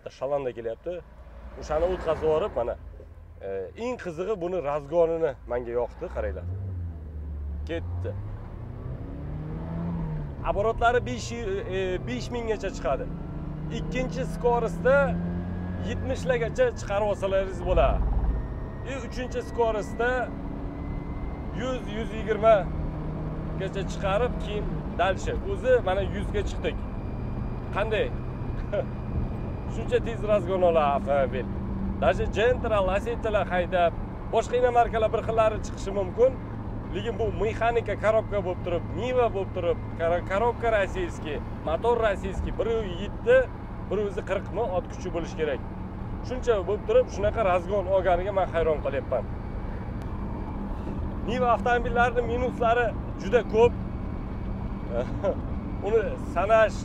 katta shalonda kelyapti. O'shani o'tkazib yuborib, mana eng qizig'i buni razgonini menga yoqdi, qaranglar. Ketdi. Оборотлari 5000 gacha chiqadi. Ikkinchi skorosda 70 largacha chiqarib olsalaringiz bo'ladi. Uchinchi skorosda 100-120 gacha chiqarib, keyin dalshi. O'zi mana 100 ga chiqdik. Qanday? Shuncha tez razgon oladi avtomobil. Даже Gentra, Lacetti haydab, boshqa markalar bir xillari chiqishi mumkin. Lekin bu mexanika korobka bo'lib turib, Niva bo'lib turib, korobka rossiyskiy, motor rossiyskiy, 1.7, 140 mi ot kuchi bo'lishi kerak. Shuncha bo'lib turib, shunaqa razgon olganiga men hayron qolyapman. Niva avtomobillarining minuslari juda ko'p. Uni sanash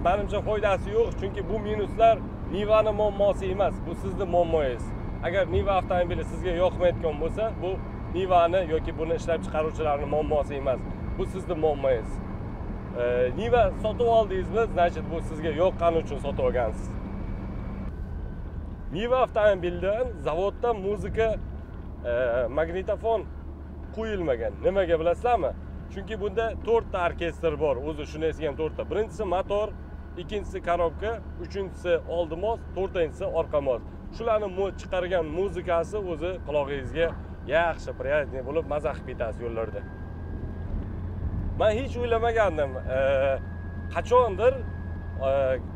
menimcha foydasi yo'q, chunki bu minuslar Niva'ning muammosi emas, bu sizning muammongiz. Agar Niva avtomobili sizga yoqmayotgan bo'lsa, bu Niva'ni yoki buni ishlab chiqaruvchilarning muammosi emas. Bu sizning muammongiz. Niva sotib oldingizmi, значит bu sizga yoqqani uchun sotib olgansiz. Niva avtomobildan zavoddan muzika magnitofon qo'yilmagan. Nimaga bilasizlarmi? Chunki bunda 4 ta orkestr bor. O'zi shunisi ham 4 ta. Birinchisi motor, ikkinchisi korobka, uchinchisi oldi mos, to'rtinchisi orqa mos. Shularni chiqargan muzikasi o'zi qulog'ingizga yaxshi, приятный bo'lib maza qilib ketasiz yo'llarda. Men hech o'ylamagandim. Qachondir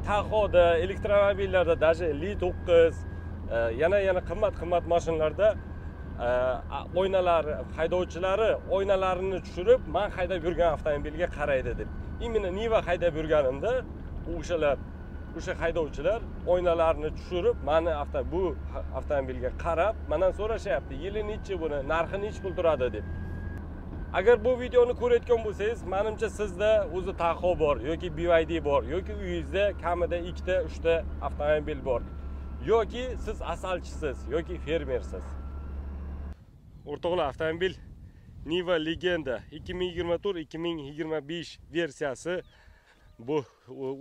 Tahoda, elektromobillarda, даже Li9, yana qimmat mashinalarda o'ynalar haydovchilari o'ynalarini tushirib, men haydab yurgan avtomobilga qaraydi deb. Imенно Niva haydab yurganimda o'sha haydovchilar o'ynalarini tushirib, meni bu avtomobilga qarab, mendan so'rashyapti, yili nechi buni, narxi nechi pul turadi deb. Agar bu videoni ko'rayotgan bo'lsangiz, menimcha sizda o'zi Tahoe bor yoki BYD bor yoki uyingizda kamida 2 ta, 3 ta avtomobil bor. Yoki siz asalchisiz yoki fermersiz. O'rtoqlar, avtomobil Niva Legenda 2024-2025 versiyasi. Bu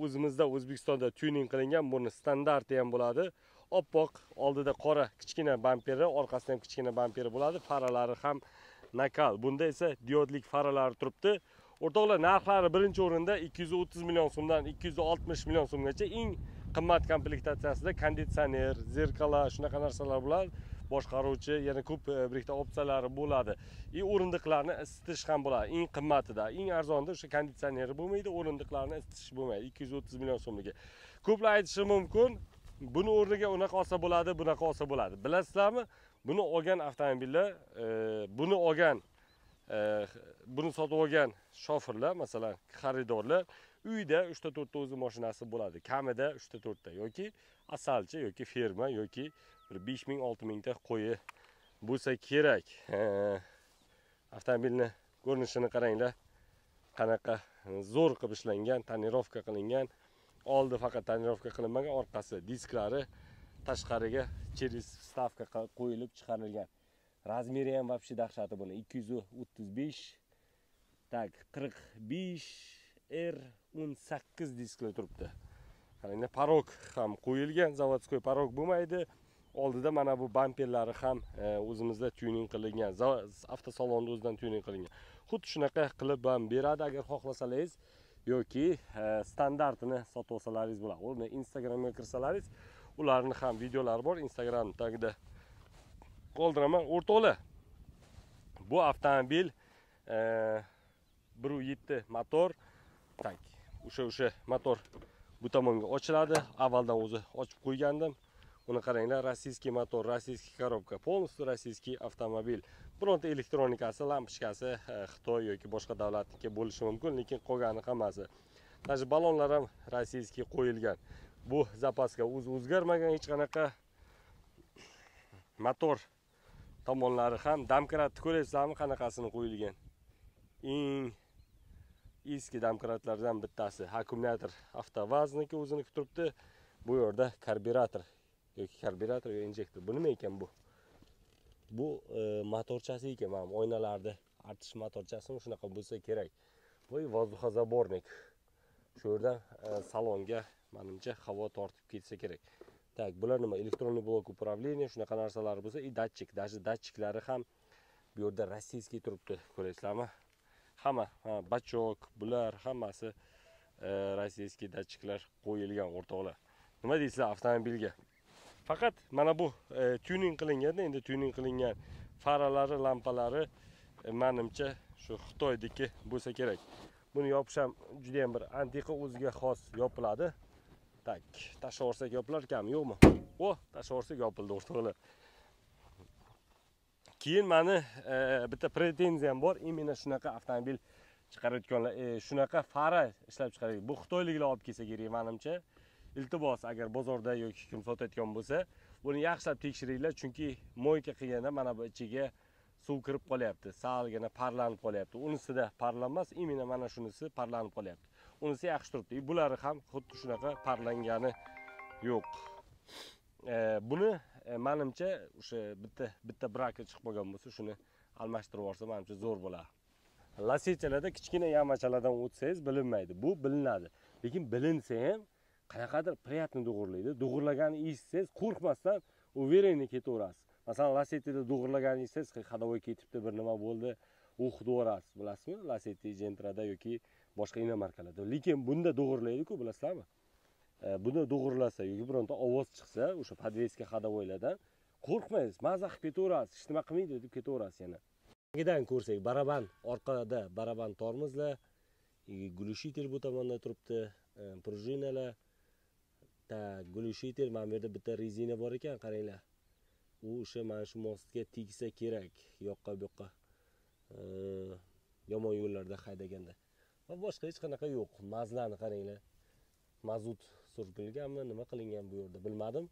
o'zimizda O'zbekistonda tuning qilingan, buni standarti ham bo'ladi. Oppoq, oldida qora kichkina bamperi, orqasida ham kichkina bamperi bo'ladi. Faralari ham nakal. Bunda esa diodlik faralari turibdi. O'rtoqlar, narxlari birinchi o'rinda 230 million so'mdan 260 million so'mgacha. Eng qimmat komplektatsiyasida konditsioner, zerkala, shunaqa narsalar bo'ladi. Boshqaruvchi, yana ko'p birikta opsiyalari bo'ladi. O'rindiqlarni isitish ham bo'ladi. Eng qimmatida, eng arzonida o'sha konditsioneri bo'lmaydi, o'rindiqlarni isitish bo'lmaydi. 230 million so'mga. Ko'plar aytishi mumkin, buni o'rniga unaqa olsa bo'ladi, bunaqa olsa bo'ladi. Bilasizlarmi? Buni olgan avtomobillar, buni sotib olgan shoferlar, masalan, xaridorlar uyda 3 ta 4 ta o'zi mashinasi bo'ladi. Kamida 3 ta 4 ta yoki asalchi yoki ferma yoki 5000-6000 ta qo'yi bo'lsa kerak. Avtomobilni ko'rinishini qaranglar. Qanaqa zo'r qilib ishlangan, tonirovka qilingan. Oldi faqat tonirovka qilinmagan, orqasi disklari tashqariga через вставка qo'yilib chiqarilgan. Razmeri ham вообще dahshati buni. 235 tak 45 R18 disklar turibdi. Qaranglar, parok ham qo'yilgan, zavodskiy parok bo'lmaydi. Oldida mana bu bamperlari ham o'zimizda tuning qilingan. Avtosalonda o'zidan tuning qilingan. Xuddi shunaqa qilib ham beradi agar xohlasalaringiz yoki standartini sotib olsalaringiz bo'ladi. Uni Instagramga kirsalaringiz, ularning ham videolari bor. Instagram tagida qoldiraman. O'rtoqlar, bu avtomobil 1.7 motor. Tak, o'sha motor bu tomonga ochiladi. Avvaldan o'zi ochib qo'ygandim. Uni qaranglar, rossiyskiy motor, rossiyskiy korobka, полностью rossiyskiy avtomobil. Bironta elektronikasi, lampochkasi Xitoy yoki boshqa davlatniki bo'lishi mumkin, lekin qolgani hammasi. Даже balonlar ham rossiyskiy qo'yilgan. Bu zapaska o'zgarmagan, hech qanaqa. Motor tomonlari ham damkratni ko'rasizlarmi, qanaqasini qo'yilgan. Eng eski damkratlardan bittasi akkumulyator avtovazniki o'ziniki turibdi. Bu yerda karburator yoki karburator yoki injektor. Bu nima ekan bu? Bu motorchasi ekan, mana oynalarda artish motorchasimi shunaqa bo'lsa kerak. Voy, воздухозаборник. Shu yerdan salonga menimcha havo tortib ketsa kerak. Tak, bular nima? Elektronniy blok управления, shunaqa narsalar bo'lsa, datchik, даже datchiklari ham bu yerda rossiyskiy turibdi, ko'raysizlarmi? Hamma, bachok, bular hammasi rossiyskiy datchiklar qo'yilgan o'rtoqlar. Nima deysizlar avtomobilga? Faqat mana bu tuning qilinganda, endi tuning qilingan faralari, lampalari menimcha shu Xitoydagi bo'lsa kerak. Buni yopish ham juda ham bir antiqa, o'ziga xos yopiladi. Tak, tashlab yuborsak yopilar ekanmi, yo'qmi? Tashlab yuborsak yopildi o'rtoqlar. Keyin meni bitta pretenziyam bor, imенно shunaqa avtomobil chiqarayotganlar, shunaqa fara ishlab chiqaradi. Bu xitoyliklar olib kelsa kerak menimcha. Iltimos, agar bozorda yoki kim sotayotgan bo'lsa, buni yaxshilab tekshiringlar, chunki moyka qilganda mana bu ichiga suv kirib qolyapti, salgina parlanib qolyapti. Unisida parlanmas, imенно mana shunisi parlanib qolyapti. Unisi yaxshi turibdi. Bulari ham xuddi shunaqa parlangani yo'q. Buni menimcha o'sha bitta braka chiqib qolgan bo'lsa, shuni almashtirib olsa menimcha zo'r bo'ladi. Lasechalarda kichkina yamachalardan o'tsangiz bilinmaydi. Bu bilinadi. Lekin bilinsa ham qanaqadir приятно dug'urlaydi. Dug'urlaganini eshitsangiz qo'rqmasdan uverенно ketaverasiz. Masalan, Lasetida dug'urlaganini eshitsangiz, hadovoy ketibdi, bir nima bo'ldi, o'qitvorasiz, bilasizmi? Lasetti, Gentrada yoki boshqa inomarkalarda. Lekin bunda dug'urlaydi-ku, bilasizlarmi? Buni dug'urlasa yoki bironta ovoz chiqsa, o'sha podveska hadovoylardan qo'rqmaysiz, maza qilib ketaverasiz, hech nima qilmaydi deb ketaverasiz yana. Tagidan ko'rsak, baraban, orqada baraban tormozlar, glushiter bu tomonda turibdi, prujinalar. Glushiter, mana bu yerda bitta rezina bor ekan, qaranglar. U o'sha mana shu mostga tegsa kerak, yoqqa bu yoqqa. Yomon yo'llarda haydaganda. Va boshqa hech qanaqa yo'q. Mazlani qaranglar. Mazut surtilganmi, nima qilingan bu yerda bilmadim.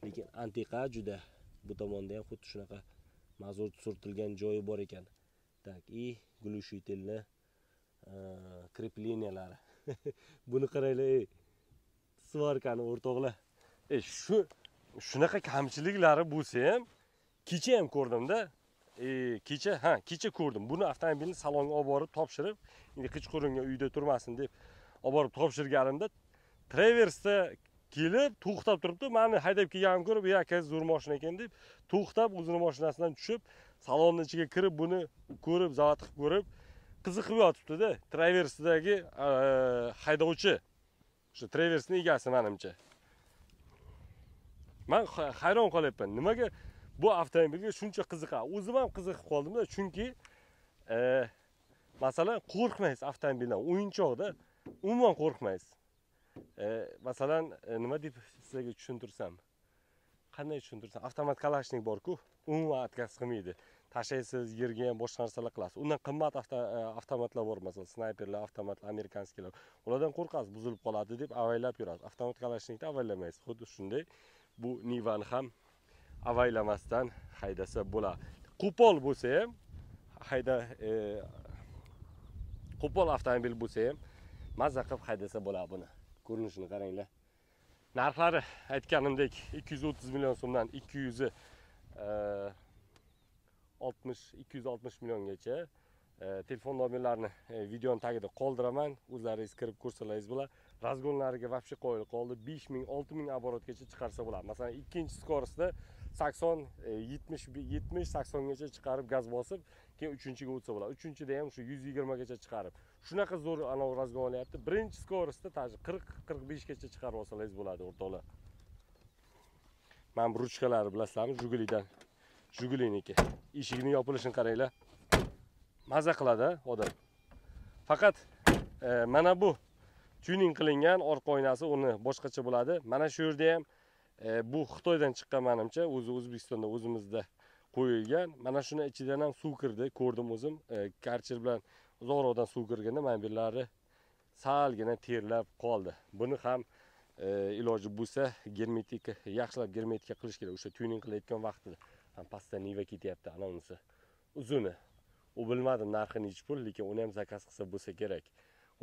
Lekin antiqa juda. Bu tomonda ham xuddi shunaqa mazut surtilgan joyi bor ekan. Tak, glushitelni krepleniyalari. Buni qaranglar, svarkani o'rtoqlar. Shunaqa kamchiliklari bo'lsa ham, kecha ham ko'rdim-da. Kecha ko'rdim. Buni avtomobilni salonga olib borib topshirib, endi qichqurunga uyda turmasin deb olib borib topshirganimda traversda kelib to'xtab turibdi. Meni haydab kelganimni ko'rib, aka zo'r mashina ekan deb to'xtab o'zining mashinasidan tushib, salonning ichiga kirib buni ko'rib, zavod qilib ko'rib, qiziqib yotibdi-da. Traversdagi haydovchi, o'sha traversning egasi menimcha. Men hayron qolyapman. Nimaga bu avtomobilga shuncha qiziqadi? O'zim ham qiziqib qoldim-da, chunki masalan, qo'rqmaysiz avtomobildan, o'yinchoqda umuman qo'rqmaysiz. Masalan, nima deb sizlarga tushuntirsam? Qanday tushuntirsam? Avtomat kalashnik bor-ku, umuman отказ qilmaydi. Tashlaysiz, yerga ham boshqa narsalar qilasiz. Undan qimmat avtomatlar bor, masalan, snayperlar, avtomatlar, amerikanskiylar. Ulardan qo'rqasiz, buzilib qoladi deb avaylab yurasiz. Avtomat kalashnikda avaylamaysiz. Xuddi shunday bu Nivani ham avaylamasdan haydasa bo'ladi. Qo'pol bo'lsa ham, qo'pol avtomobil bo'lsa ham mazza qilib haydasa bo'ladi buni. Ko'rinishini qaranglar. Narxlari aytganimdek 230 million so'mdan 260 milliongacha. Telefon nomerlarini videoning tagida qoldiraman. O'zlaringiz kirib ko'rsalaringiz bo'ladi. Razgonlariga vobshe qo'yilib qoldi. 5000, 6000 оборотgacha chiqarsa bo'ladi. Masalan, ikkinchi skorostda 80, 70-80 gacha chiqarib gaz bosib, keyin uchinchiga o'tsa bo'ladi. Uchinchida ham shu 120 gacha chiqarib. Shunaqa zo'r anov razgon olyapti. Birinchi skorostda 40-45 gacha chiqarib olsangiz bo'ladi, o'rtoqlar. Mana bu ruchkalari bilasizlarmi? Jigulidan. Jiguliniki. Eshigini yopilishini qaranglar. Maza qiladi odam. Faqat mana bu tuning qilingan orqa oynasi uni boshqacha bo'ladi. Mana shu yerda ham bu Xitoydan chiqqan menimcha, o'zi O'zbekistonda o'zimizda qo'yilgan. Mana shuni ichidan ham suv kirdi, ko'rdim o'zim. Karcher bilan uzoqroqdan suv kirganda mana bunlari salgina terlab qoldi. Buni ham iloji bo'lsa germetik, yaxshilab germetika qilish kerak. O'sha tuning qilayotgan vaqtida ham pastda niva ketyapti, ana unisi. Uzuni. U bilmadim narxi necha pul, lekin uni ham zakaz qilsa bo'lsa kerak.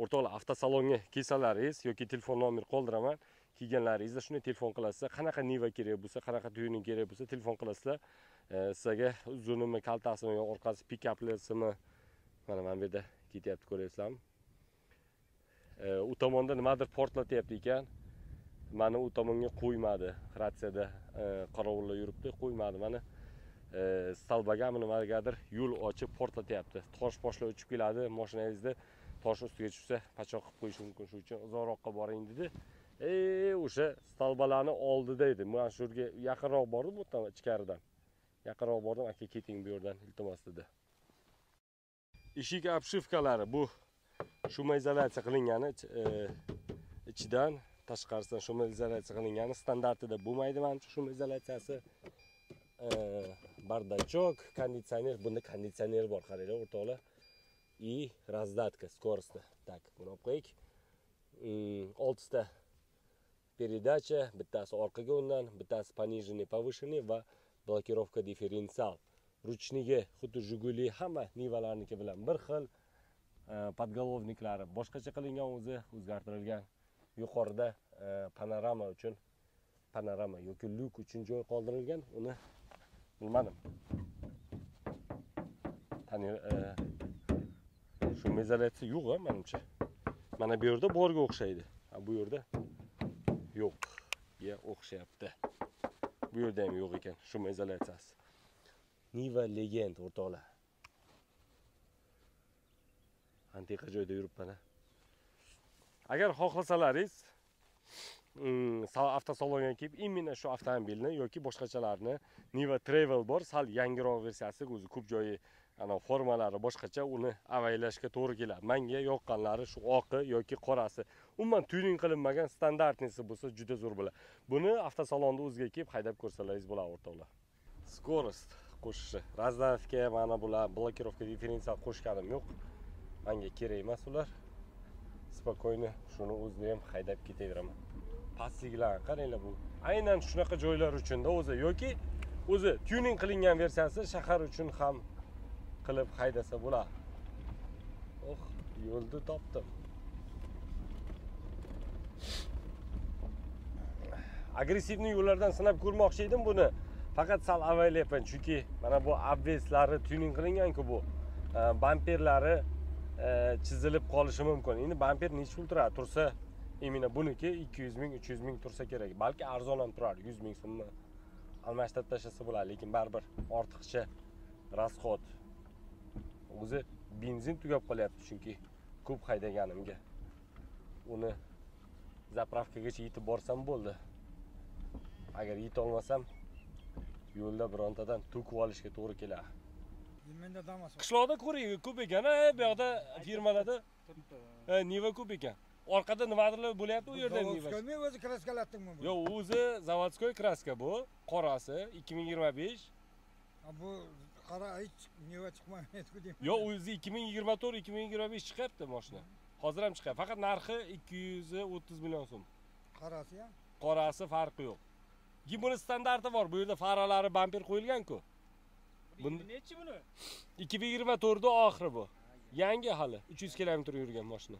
O'rtoqlar, avtosalonga kelsalaringiz yoki telefon nomer qoldiraman. Kelganlaringizda shuni telefon qilasizlar, qanaqa niva kerak bo'lsa, qanaqa tuning kerak bo'lsa telefon qilasizlar. Sizga uzunimi, kaltasimi yoki orqasi pikaplasimi mana bu yerda ketyapti, ko'ryapsizlarmi? U tomonda nimadir portlatyapti ekan. mani u tomonga qo'ymadi. Ratsiyada qorovullar yuribdi, qo'ymadi mani. Stalbaga nimagadir yo'l ochib portlatyapti. Tosh boshlar uchib keladi, mashinangizda tosh ustiga tushsa, pachoq qilib qo'yish mumkin. Shuning uchun uzoqroqqa boring dedi. O'sha stalbalarni oldida edi. Men shu yerga yaqinroq bordim, bu yerdan ichkaridan. Yaqinroq bordim, aka keting bu yerdan, iltimos dedi. Eshik obshivkalari bu shuma izolyatsiya qilingani ichidan, tashqarisidan shuma izolyatsiya qilingani standartida bo'lmaydi menimcha shuma izolyatsiyasi. Bardachok, konditsioner, bunda konditsioner bor, qaranglar o'rtoqlar. И раздатка скорости. Так, buni olib qo'yik. 6 ta передача, bittasi orqaga undan, bittasi пониженный, повышенный va blokirovka differensial. Ruchniga xuddi Jiguli hamma Nivalarniki bilan bir xil. Podgolovniklari boshqacha qilingan, o'zi o'zgartirilgan. Yuqorida panorama uchun panorama yoki lyuk uchun joy qoldirilgan. Uni bilmadim. Shu izolyatsiya yo'q, menimcha. Mana bu yerda borga o'xshaydi. Bu yerda yo'q. Ya o'xshayapti. Bu yerda ham yo'q ekan shu izolyatsiyasi. Niva Legend o'rtoqlar. Antiqa joyda yuribman. Agar xohlasalaringiz avtosalonga kelib, imенно shu avtomobilni yoki boshqachalarni Niva Travel bor, sal yangiroq versiyasi, o'zi ko'p joyi ana formalari boshqacha, uni avaylashga to'g'ri keladi. Menga yoqqanlari shu oqi yoki qorasi. Umuman tuning qilinmagan standartnisi bo'lsa juda zo'r bo'ladi. Buni avtosalonda o'ziga kelib haydab ko'rsalaringiz bo'ladi o'rtoqlar. Skorost qo'shishi, razdavka, mana bular blokirovka differensial qo'shganim yo'q. Menga kerak emas ular. Spokойно shuni o'zida ham haydab ketaveraman. Pastliklar qaranglar, bu aynan shunaqa joylar uchunda o'zi yoki o'zi tuning qilingan versiyasi shahar uchun ham qilib haydasa bo'ladi. Yo'lni topdim. Agressivni yo'llardan sinab ko'rmoqchi edim buni. Faqat sal avaylayapman, chunki mana bu obveslari tuning qilingan-ku bu. Bamperlari chizilib qolishi mumkin. Endi bamper necha pul turadi? Tursa, imенно buniki 200 ming, 300 ming tursa kerak. Balki arzon ham turar, 100 ming so'mmi almashtirib tashlasa bo'ladi, lekin baribir ortiqcha rasxod. O'zi benzin tugab qolyapti, chunki ko'p haydaganimga. Uni zapravkagacha yetib borsam bo'ldi. Agar yeta olmasam, yo'lda birontadan to'kib olishga to'g'ri keladi. Qishloqda ko'ring, ko'p ekan, bu yoqda firmalarda Niva ko'p ekan. Orqada nimadir bo'lyapti u yerda Niva. Zavodskoy o'zi kraskalatdingmi bu? Yo'q, o'zi zavodskoy kraska bu, qorasi 2025. Bu qora hech Niva chiqmayapti deyman. Yo'q, o'zi 2024-2025 chiqyapti mashina. Hozir ham chiqyapti. Faqat narxi 230 million so'm. Qorasi ham? Qorasi farqi yo'q. Buni standarti bor. Bu yerda faralari bamper qo'yilgan-ku. Buni nechi buni? 2024da oxiri bu. Yangi hali 300 km yurgan mashina.